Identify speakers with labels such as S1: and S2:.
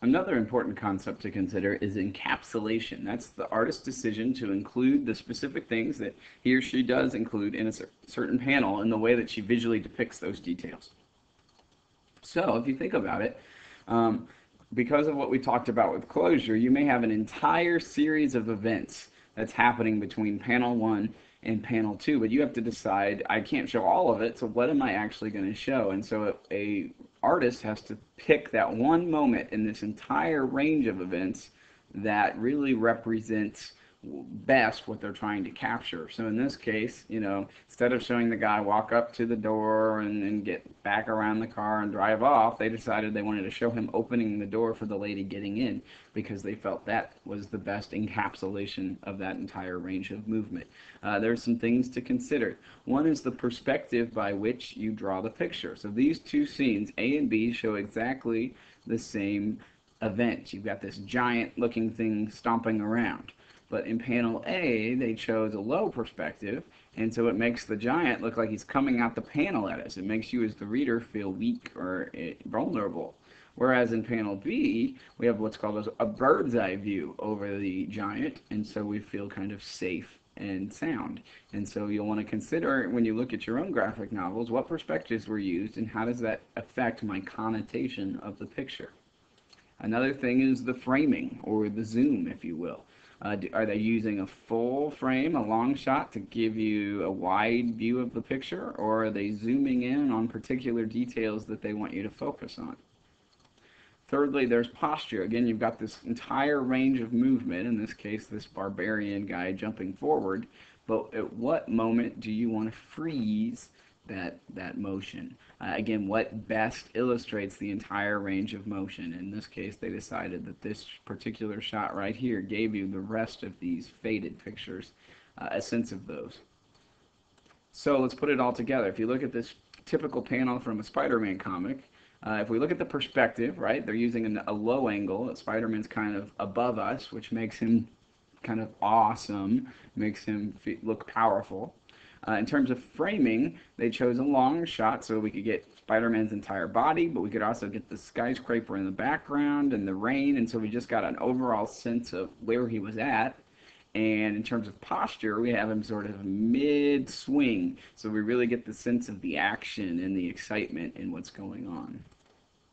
S1: Another important concept to consider is encapsulation. That's the artist's decision to include the specific things that he or she does include in a certain panel in the way that she visually depicts those details. So if you think about it, um, because of what we talked about with closure, you may have an entire series of events that's happening between panel one and panel two, but you have to decide, I can't show all of it, so what am I actually going to show? And so a artist has to pick that one moment in this entire range of events that really represents best what they're trying to capture. So in this case, instead of showing the guy walk up to the door and then get back around the car and drive off, they decided they wanted to show him opening the door for the lady getting in because they felt that was the best encapsulation of that entire range of movement. There's some things to consider. One is the perspective by which you draw the picture. So these two scenes, A and B, show exactly the same event. You've got this giant looking thing stomping around. But in panel A, they chose a low perspective, and so it makes the giant look like he's coming out the panel at us. It makes you as the reader feel weak or vulnerable. Whereas in panel B, we have what's called a bird's eye view over the giant, and so we feel kind of safe and sound. And so you'll want to consider when you look at your own graphic novels, what perspectives were used and how does that affect my connotation of the picture. Another thing is the framing, or the zoom, if you will. Are they using a full frame, a long shot, to give you a wide view of the picture, or are they zooming in on particular details that they want you to focus on? Thirdly, there's posture. Again, you've got this entire range of movement, in this case, this barbarian guy jumping forward, but at what moment do you want to freeze that motion? Again, what best illustrates the entire range of motion? In this case, they decided that this particular shot right here gave you the rest of these faded pictures a sense of those. So let's put it all together. If you look at this typical panel from a Spider-Man comic, if we look at the perspective, right, they're using a low angle. Spider-Man's kind of above us, which makes him kind of awesome, makes him look powerful. In terms of framing, they chose a long shot so we could get Spider-Man's entire body, but we could also get the skyscraper in the background and the rain, and so we just got an overall sense of where he was at. And in terms of posture, we have him sort of mid-swing, so we really get the sense of the action and the excitement in what's going on.